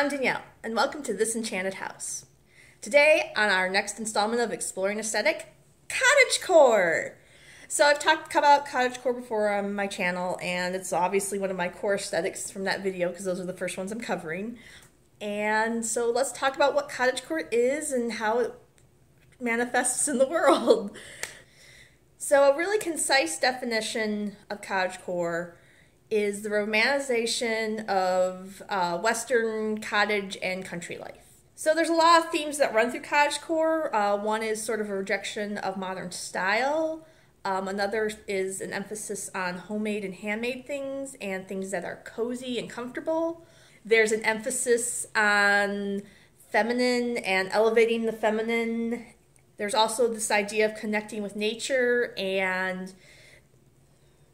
I'm Danielle, and welcome to This Enchanted House. Today, on our next installment of Exploring Aesthetic, cottagecore! So I've talked about cottagecore before on my channel, and it's obviously one of my core aesthetics from that video, because those are the first ones I'm covering. And so let's talk about what cottagecore is and how it manifests in the world. So a really concise definition of cottagecore is the romanticization of Western cottage and country life. So there's a lot of themes that run through cottagecore. One is sort of a rejection of modern style. Another is an emphasis on homemade and handmade things and things that are cozy and comfortable. There's an emphasis on feminine and elevating the feminine. There's also this idea of connecting with nature and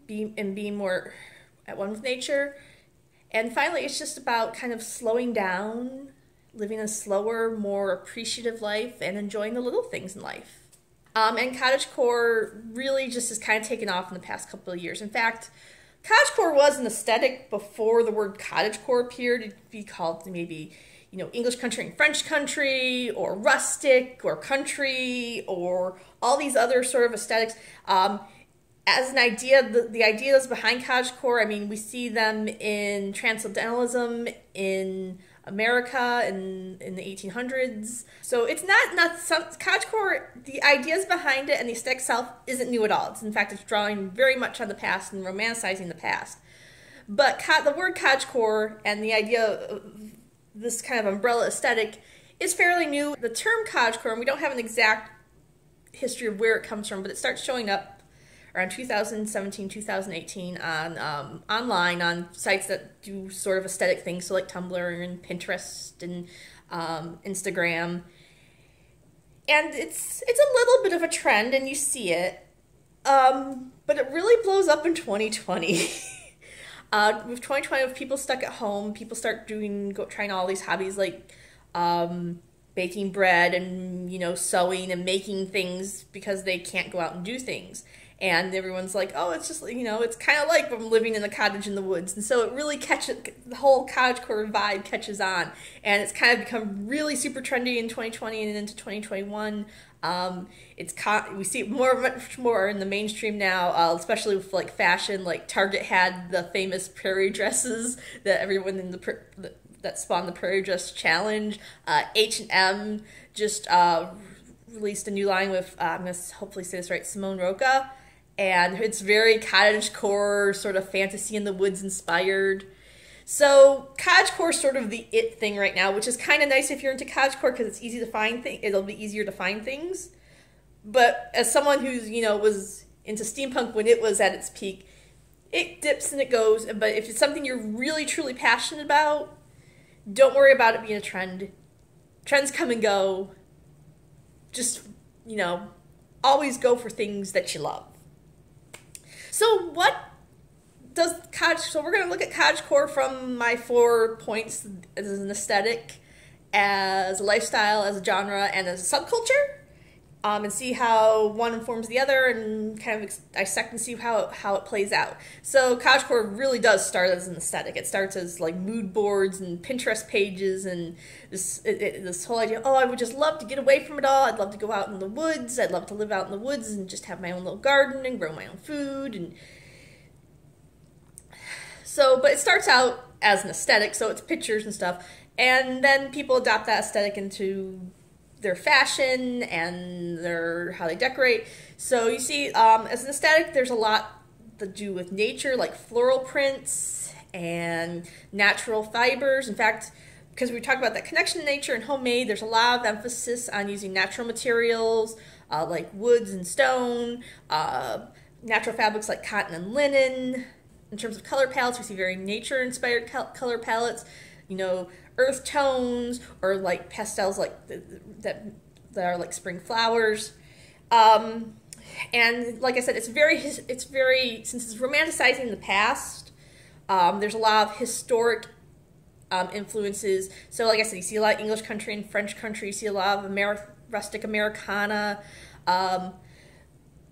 being more at one with nature. And finally, it's just about kind of slowing down, living a slower, more appreciative life, and enjoying the little things in life. And cottagecore really just has kind of taken off in the past couple of years. In fact, cottagecore was an aesthetic before the word cottagecore appeared. It'd be called maybe, English country and French country, or rustic, or country, or all these other sort of aesthetics. As an idea, the ideas behind cottagecore, we see them in transcendentalism in America in the 1800s. So it's not some cottagecore. The ideas behind it and the aesthetic itself isn't new at all. In fact, it's drawing very much on the past and romanticizing the past. But the word cottagecore and the idea of this kind of umbrella aesthetic is fairly new. The term cottagecore, and we don't have an exact history of where it comes from, but it starts showing up around 2017, 2018 on online on sites that do sort of aesthetic things, so like Tumblr and Pinterest and Instagram. And it's a little bit of a trend, and you see it, but it really blows up in 2020. With 2020, with people stuck at home, people start trying all these hobbies like baking bread and sewing and making things because they can't go out and do things. And everyone's like, oh, it's just, it's kind of like I'm living in a cottage in the woods. And so it really the whole cottagecore vibe catches on. And it's kind of become really super trendy in 2020 and into 2021. We see it much more in the mainstream now, especially with like fashion. Like Target had the famous prairie dresses that everyone that spawned the prairie dress challenge. H&M just released a new line with, I'm going to hopefully say this right, Simone Roca. And it's very cottagecore, sort of fantasy in the woods inspired. So cottagecore is sort of the it thing right now, which is kind of nice if you're into cottagecore because it's easy to find things. It'll be easier to find things. But as someone who's was into steampunk when it was at its peak, it dips and it goes. But if it's something you're really truly passionate about, don't worry about it being a trend. Trends come and go. Just always go for things that you love. So what does so we're going to look at cottagecore from my 4 points as an aesthetic, as a lifestyle, as a genre, and as a subculture, and see how one informs the other and kind of dissect and see how it plays out. So cottagecore really does start as an aesthetic. It starts as like mood boards and Pinterest pages and this whole idea, oh, I would just love to get away from it all. I'd love to go out in the woods. I'd love to live out in the woods and just have my own little garden and grow my own food. And so, but it starts out as an aesthetic, so it's pictures and stuff. And then people adopt that aesthetic into their fashion and how they decorate. So you see, as an aesthetic, there's a lot to do with nature, like floral prints and natural fibers. In fact, because we talk about that connection to nature and homemade, there's a lot of emphasis on using natural materials like woods and stone, natural fabrics like cotton and linen. In terms of color palettes, we see very nature-inspired color palettes, earth tones or like pastels like that are like spring flowers. And like I said, it's very since it's romanticizing the past, there's a lot of historic influences. So like I said, you see a lot of English country and French country. You see a lot of rustic Americana,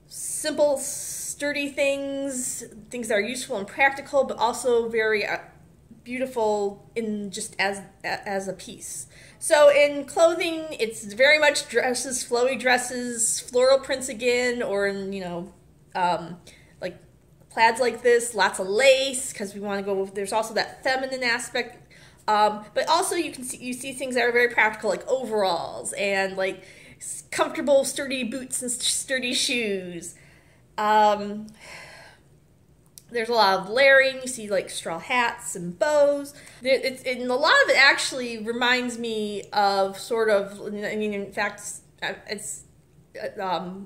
simple, sturdy things that are useful and practical, but also very beautiful in just as a piece. So in clothing, it's very much dresses, flowy dresses, floral prints again, or in, like plaids like this, lots of lace, because we want to go, there's also that feminine aspect. But also you see things that are very practical, like overalls and like comfortable, sturdy boots and sturdy shoes. There's a lot of layering. You see like straw hats and bows. And a lot of it actually reminds me of sort of, I mean, in fact, it's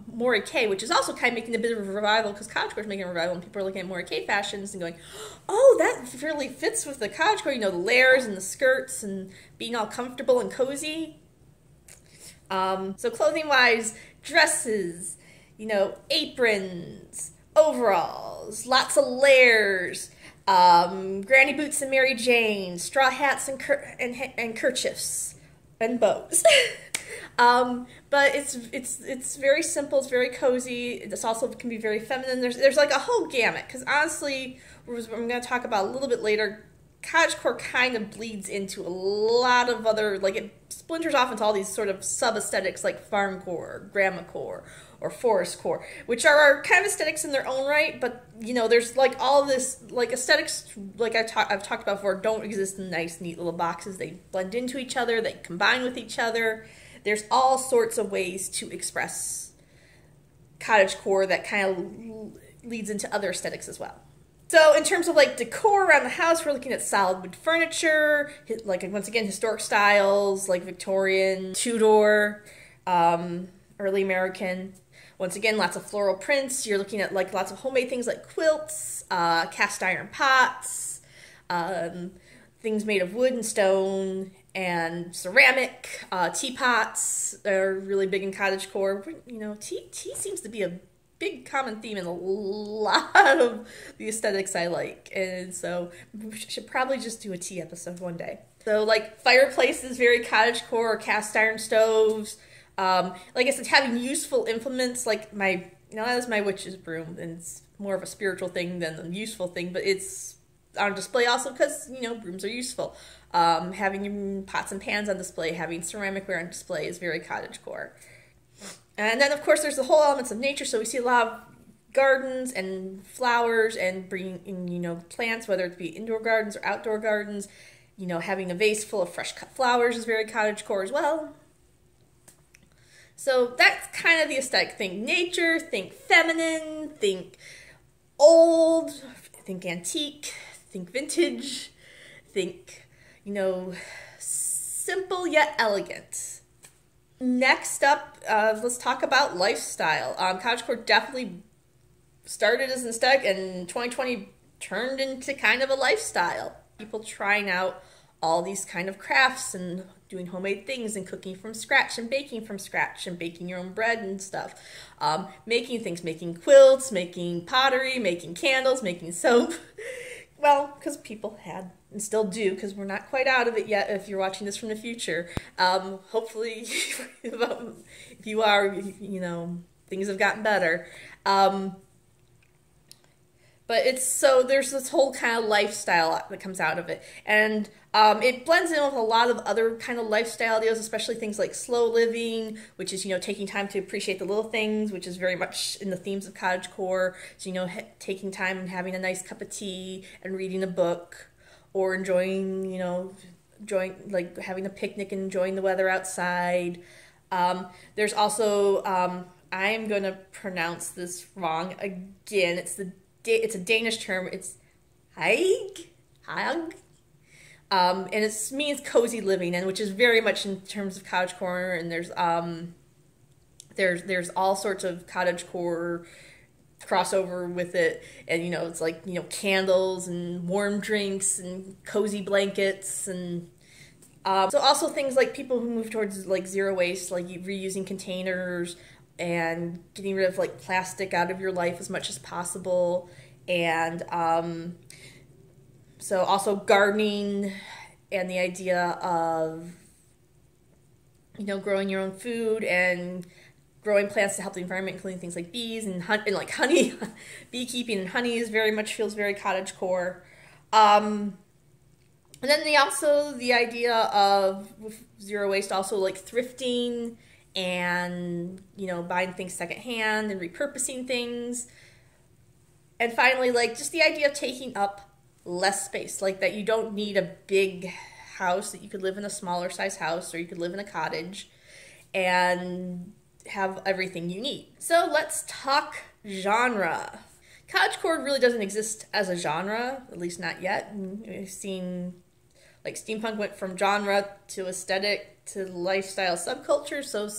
Mori Kei, which is also kind of making a bit of a revival, because cottagecore is making a revival, and people are looking at Mori Kei fashions and going, oh, that really fits with the cottagecore, the layers and the skirts and being all comfortable and cozy. So clothing-wise, dresses, aprons, overalls, lots of layers, granny boots and Mary Jane, straw hats and kerchiefs and bows. But it's very simple. It's very cozy. This also can be very feminine. There's like a whole gamut, because honestly, I'm going to talk about a little bit later, cottagecore kind of bleeds into a lot of other, like it splinters off into all these sort of sub-aesthetics like farmcore, grandmacore, or forestcore, which are kind of aesthetics in their own right, but there's like all this, like aesthetics, like I've talked about before, don't exist in nice, neat little boxes. They blend into each other, they combine with each other. There's all sorts of ways to express cottagecore that kind of leads into other aesthetics as well. So in terms of like decor around the house, we're looking at solid wood furniture, like once again, historic styles like Victorian, Tudor, early American. Once again, lots of floral prints. You're looking at like lots of homemade things like quilts, cast iron pots, things made of wood and stone, and ceramic. Teapots are really big in cottagecore. Tea seems to be a big common theme in a lot of the aesthetics I like, and so we should probably just do a tea episode one day. So like fireplaces, very cottagecore, cast iron stoves. Like I said, having useful implements, like that is my witch's broom, and it's more of a spiritual thing than a useful thing, but it's on display also because, brooms are useful. Having pots and pans on display, having ceramicware on display is very cottagecore. And then, of course, there's the whole elements of nature, so we see a lot of gardens and flowers and bringing in, plants, whether it be indoor gardens or outdoor gardens. Having a vase full of fresh cut flowers is very cottagecore as well. So that's kind of the aesthetic. Think nature, think feminine, think old, think antique, think vintage, think, simple yet elegant. Next up, let's talk about lifestyle. Cottagecore definitely started as an aesthetic, and 2020 turned into kind of a lifestyle. People trying out all these kind of crafts and doing homemade things and cooking from scratch and baking your own bread and stuff. Making things, making quilts, making pottery, making candles, making soap. Well, because people had and still do, because we're not quite out of it yet if you're watching this from the future. Hopefully, if you are, things have gotten better. But there's this whole kind of lifestyle that comes out of it. And it blends in with a lot of other kind of lifestyle ideas, especially things like slow living, which is, taking time to appreciate the little things, which is very much in the themes of cottagecore. So, taking time and having a nice cup of tea and reading a book, or enjoying, like having a picnic and enjoying the weather outside. There's also, I am going to pronounce this wrong again. It's a Danish term. It's hag, and it means cozy living, and which is very much in terms of cottagecore. And there's all sorts of cottagecore crossover with it, and it's like candles and warm drinks and cozy blankets, and so also things like people who move towards like zero waste, like reusing containers and getting rid of like plastic out of your life as much as possible. And so also gardening and the idea of, growing your own food and growing plants to help the environment, including things like bees and like honey. Beekeeping and honey feels very cottagecore. And then the idea of with zero waste, also like thrifting and, you know, buying things secondhand and repurposing things. And finally, like just the idea of taking up less space, like that you don't need a big house, that you could live in a smaller size house, or you could live in a cottage and have everything you need. So let's talk genre. Cottagecore really doesn't exist as a genre, at least not yet. We've seen like steampunk went from genre to aesthetic to lifestyle subculture, so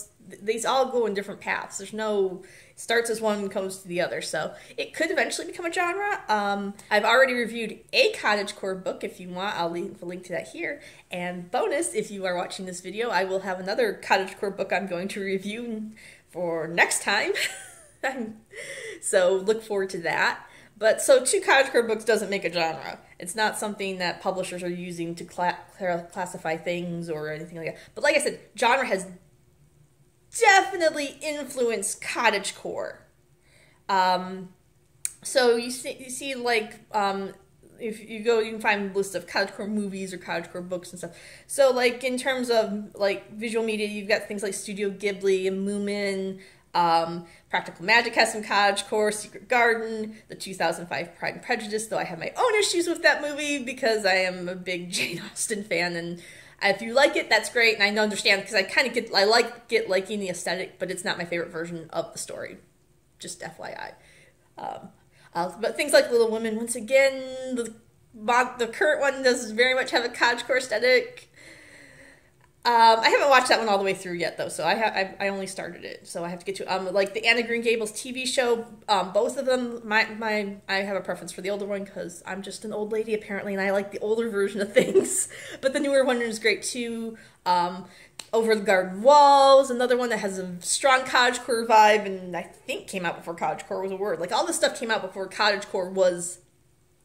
these all go in different paths. There's no starts as one and comes to the other, so it could eventually become a genre. I've already reviewed a cottagecore book. If you want, I'll leave a link to that here. And bonus, if you are watching this video, I will have another cottagecore book I'm going to review for next time. So look forward to that. But so two cottagecore books doesn't make a genre. It's not something that publishers are using to classify things or anything like that. But like I said, genre has definitely influenced cottagecore. So you see like if you go, you can find a list of cottagecore movies or cottagecore books and stuff. So like in terms of like visual media, you've got things like Studio Ghibli and Moomin. Practical Magic has some cottagecore, Secret Garden, the 2005 Pride and Prejudice, though I have my own issues with that movie because I am a big Jane Austen fan, and if you like it, that's great, and I understand because I like liking the aesthetic, but it's not my favorite version of the story. Just FYI. But things like Little Women, once again, the current one does very much have a cottagecore aesthetic. I haven't watched that one all the way through yet, though, so I only started it, so I have to get to like the Anne of Green Gables TV show. Both of them, I have a preference for the older one because I'm just an old lady apparently, and I like the older version of things. But the newer one is great too. Over the Garden Wall is another one that has a strong cottagecore vibe, and I think came out before cottagecore was a word. Like all this stuff came out before cottagecore was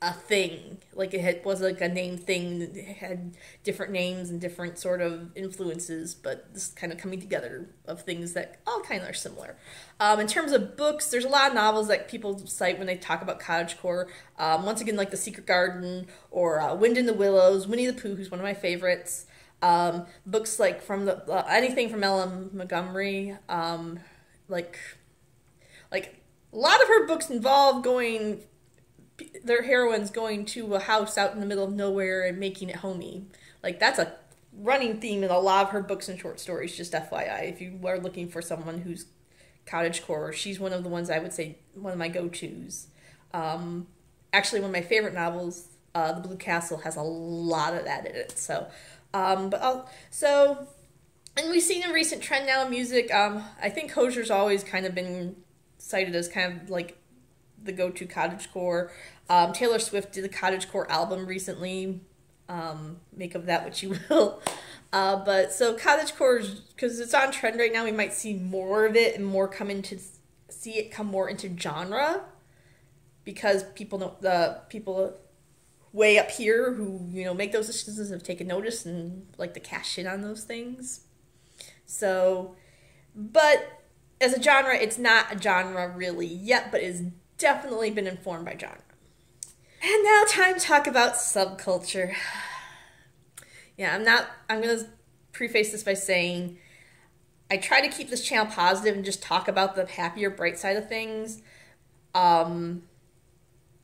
a thing. Like was like a name thing. It had different names and different sort of influences, but this kind of coming together of things that all kind of are similar. In terms of books, there's a lot of novels that people cite when they talk about cottagecore. Once again, like The Secret Garden or Wind in the Willows, Winnie the Pooh, who's one of my favorites. Books like from anything from Ellen Montgomery. Like a lot of her books involve their heroines going to a house out in the middle of nowhere and making it homey. Like that's a running theme in a lot of her books and short stories, just FYI. If you are looking for someone who's cottagecore, she's one of the ones I would say one of my go-tos. Actually, one of my favorite novels, The Blue Castle, has a lot of that in it. So, and we've seen a recent trend now in music. I think Hosier's always kind of been cited as kind of like the go-to cottagecore. Taylor Swift did a cottagecore album recently. Make of that what you will. But so cottagecore, because it's on trend right now, we might see more of it and see it come more into genre, because the people way up here who make those decisions have taken notice and like to cash in on those things. So, but as a genre, it's not a genre really yet, but it's definitely been informed by genre. And now time to talk about subculture. Yeah, I'm going to preface this by saying I try to keep this channel positive and just talk about the happier, bright side of things. But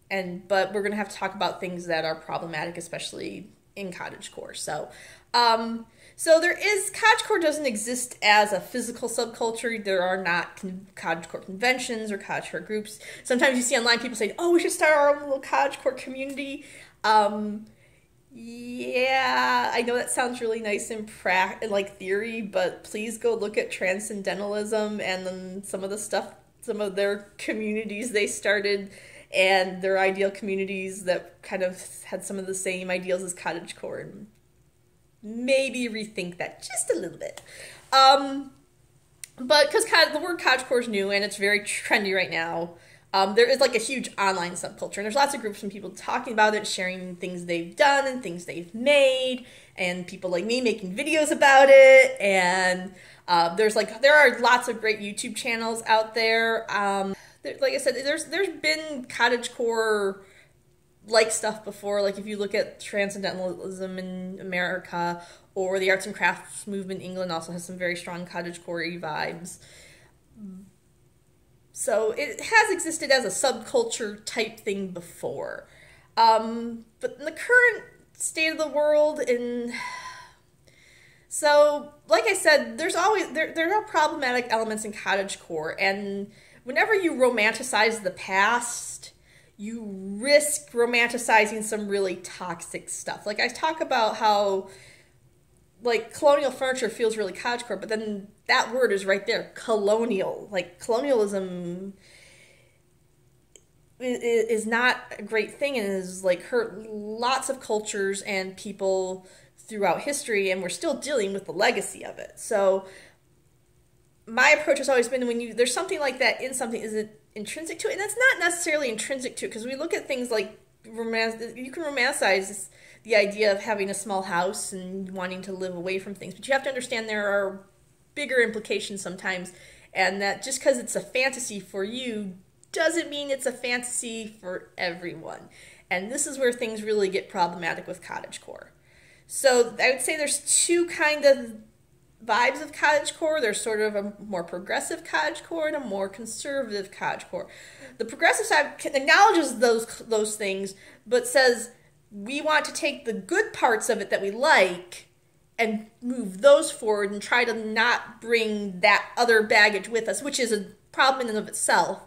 we're going to have to talk about things that are problematic, especially in cottagecore. So cottagecore doesn't exist as a physical subculture. There are not cottagecore conventions or cottagecore groups. Sometimes you see online people say, oh, we should start our own little cottagecore community. Yeah, I know that sounds really nice in like theory, but please go look at Transcendentalism and then some of their communities they started and their ideal communities that kind of had some of the same ideals as cottagecore, and maybe rethink that just a little bit. But because the word cottagecore is new and it's very trendy right now, there is like a huge online subculture, and there's lots of groups and people talking about it, sharing things they've done and things they've made, and people like me making videos about it. And there are lots of great YouTube channels out there. Like I said, there's been cottagecore like stuff before. Like if you look at transcendentalism in America, or the arts and crafts movement in England also has some very strong cottagecore vibes. So it has existed as a subculture type thing before. But in the current state of the world, so like I said, there are problematic elements in cottagecore, and whenever you romanticize the past, you risk romanticizing some really toxic stuff. Like I talk about how like colonial furniture feels really cottagecore, but then that word is right there, colonial. Like colonialism is not a great thing and has like hurt lots of cultures and people throughout history, and we're still dealing with the legacy of it. So my approach has always been, when there's something like that in something, is it intrinsic to it? And it's not necessarily intrinsic to it, because we look at things like you can romanticize the idea of having a small house and wanting to live away from things, but you have to understand there are bigger implications sometimes, and that just because it's a fantasy for you doesn't mean it's a fantasy for everyone. And this is where things really get problematic with cottagecore. So I would say there's two kind of vibes of cottagecore. There's sort of a more progressive cottagecore and a more conservative cottagecore. The progressive side acknowledges those things, but says we want to take the good parts of it that we like and move those forward and try to not bring that other baggage with us, which is a problem in and of itself.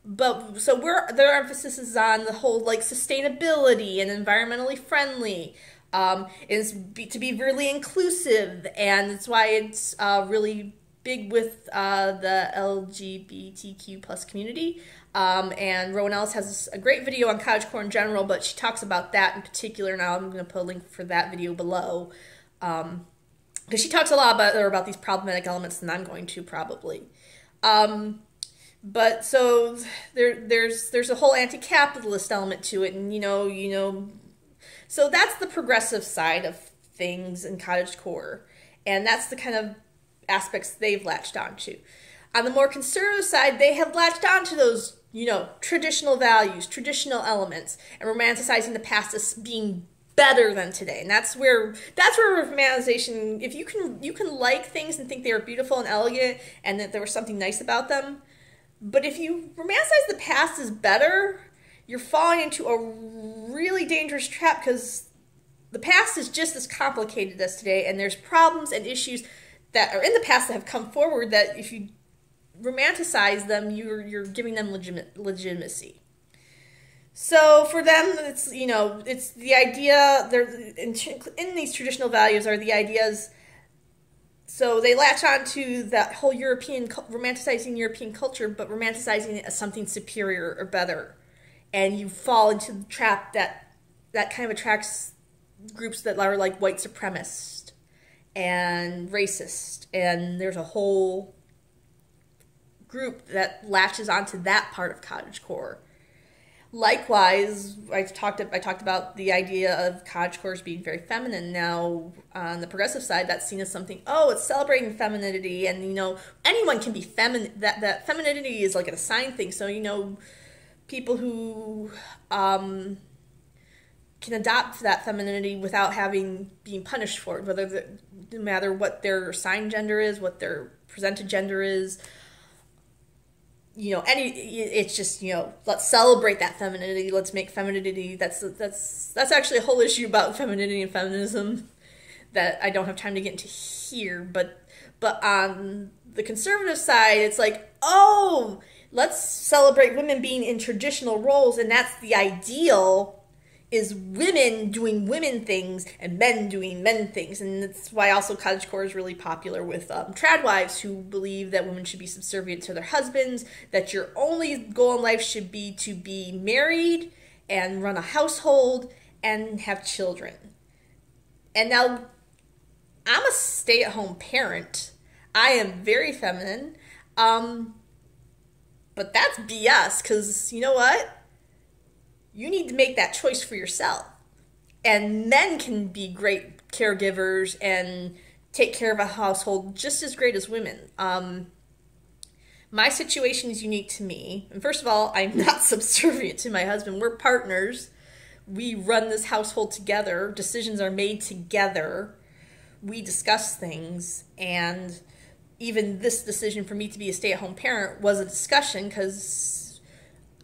But so their emphasis is on the whole like sustainability and environmentally friendly, to be really inclusive, and that's why it's really big with the LGBTQ plus community. And Rowan Ellis has a great video on cottagecore in general, but she talks about that in particular. Now I'm going to put a link for that video below, because she talks a lot about these problematic elements than I'm going to probably. But so there's a whole anti-capitalist element to it, and so that's the progressive side of things in cottagecore, and that's the kind of aspects they've latched onto. On the more conservative side, they have latched onto those, traditional values, traditional elements, and romanticizing the past as being better than today. And that's where romanticization, if you can like things and think they are beautiful and elegant and that there was something nice about them, but if you romanticize the past as better, you're falling into a really dangerous trap, because the past is just as complicated as today, and there's problems and issues that are in the past that have come forward that if you romanticize them, you're giving them legitimacy. So for them, it's it's the idea. In these traditional values are the ideas. So they latch on to that whole romanticizing European culture, but romanticizing it as something superior or better. And you fall into the trap that kind of attracts groups that are like white supremacist and racist. And there's a whole group that latches onto that part of cottagecore. Likewise, I talked about the idea of cottagecore as being very feminine. Now, on the progressive side, that's seen as something, it's celebrating femininity, and anyone can be feminine. That femininity is like an assigned thing. So people who can adopt that femininity without being punished for it, no matter what their assigned gender is, what their presented gender is. It's just, let's celebrate that femininity. Let's make femininity. That's actually a whole issue about femininity and feminism that I don't have time to get into here. But on the conservative side, it's like, let's celebrate women being in traditional roles, and that's the ideal, is women doing women things and men doing men things. And that's why also cottagecore is really popular with tradwives, who believe that women should be subservient to their husbands, that your only goal in life should be to be married and run a household and have children. And now, I'm a stay-at-home parent. I am very feminine, but that's BS, because you know what? You need to make that choice for yourself. And men can be great caregivers and take care of a household just as great as women. My situation is unique to me. And first of all, I'm not subservient to my husband. We're partners. we run this household together, decisions are made together, we discuss things, and even this decision for me to be a stay-at-home parent was a discussion because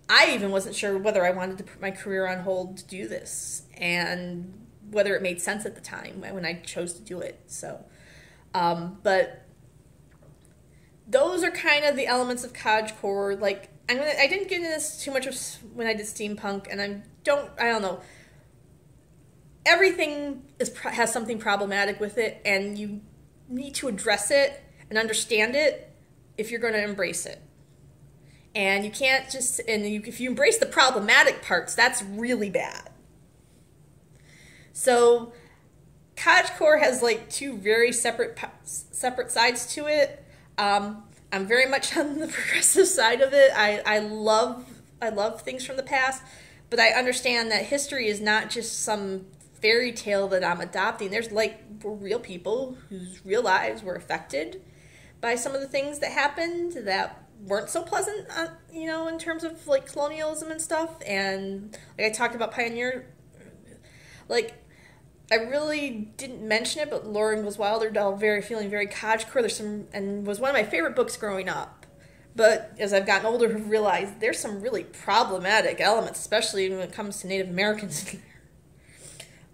I even wasn't sure whether I wanted to put my career on hold to do this and whether it made sense at the time when I chose to do it. So, but those are kind of the elements of cottagecore. Like, I didn't get into this too much when I did steampunk, and I don't know. Everything has something problematic with it, and you need to address it and understand it if you're going to embrace it. And you can't just, if you embrace the problematic parts, that's really bad. So cottagecore has like two very separate sides to it. I'm very much on the progressive side of it. I love things from the past, but I understand that history is not just some fairy tale that I'm adopting. There's like real people whose real lives were affected by some of the things that happened that weren't so pleasant, in terms of like colonialism and stuff. And like I talked about pioneer, like I really didn't mention it, but Lauren was Wilder Doll, feeling very cottagecore. And was one of my favorite books growing up. But as I've gotten older, I've realized there's some really problematic elements, especially when it comes to Native Americans.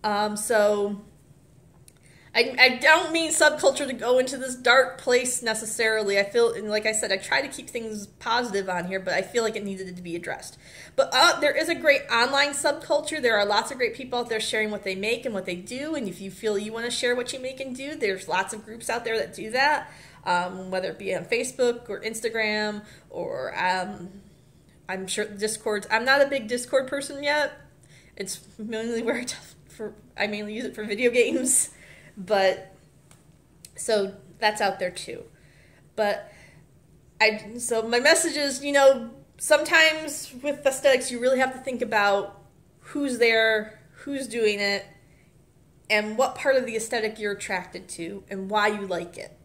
So I don't mean subculture to go into this dark place necessarily. I feel, and like I said, I try to keep things positive on here, but I feel like it needed to be addressed. But there is a great online subculture. There are lots of great people out there sharing what they make and what they do. And if you feel you want to share what you make and do, there's lots of groups out there that do that, whether it be on Facebook or Instagram or I'm sure Discord. I'm not a big Discord person yet. It's mainly where I mainly use it for video games. But, so that's out there too. But, so my message is, sometimes with aesthetics, you really have to think about who's there, who's doing it, and what part of the aesthetic you're attracted to, and why you like it.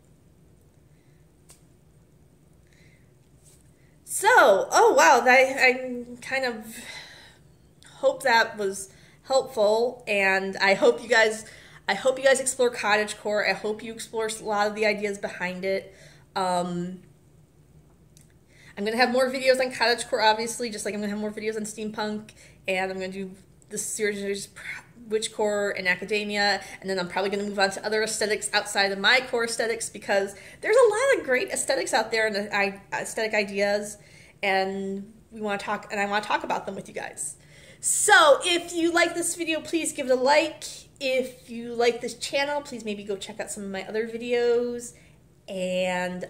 So, oh wow, I kind of hope that was helpful, and I hope you guys explore cottagecore. I hope you explore a lot of the ideas behind it. I'm going to have more videos on cottagecore, obviously, just like I'm going to have more videos on steampunk, and I'm going to do this series witchcore and academia, and then I'm probably going to move on to other aesthetics outside of my core aesthetics, because there's a lot of great aesthetics out there and aesthetic ideas, and I want to talk about them with you guys. So if you like this video, please give it a like. If you like this channel, please maybe go check out some of my other videos. And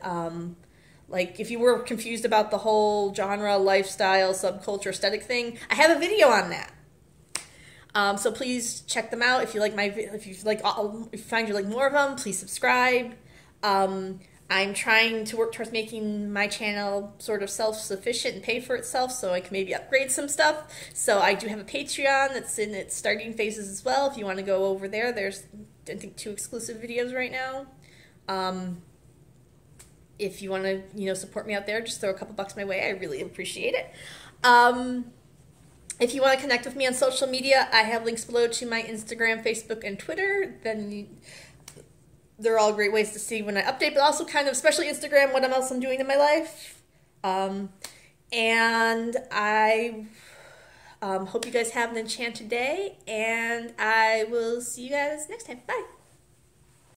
like if you were confused about the whole genre, lifestyle, subculture, aesthetic thing, I have a video on that. So please check them out. If you find you like more of them, please subscribe. I'm trying to work towards making my channel sort of self-sufficient and pay for itself, so I can maybe upgrade some stuff. So I do have a Patreon that's in its starting phases as well. If you want to go over there, there's, I think, 2 exclusive videos right now. If you want to, support me out there, just throw a couple bucks my way. I really appreciate it. If you want to connect with me on social media, I have links below to my Instagram, Facebook, and Twitter. They're all great ways to see when I update, but also kind of, especially Instagram, what else I'm doing in my life. And I hope you guys have an enchanted day, and I will see you guys next time. Bye!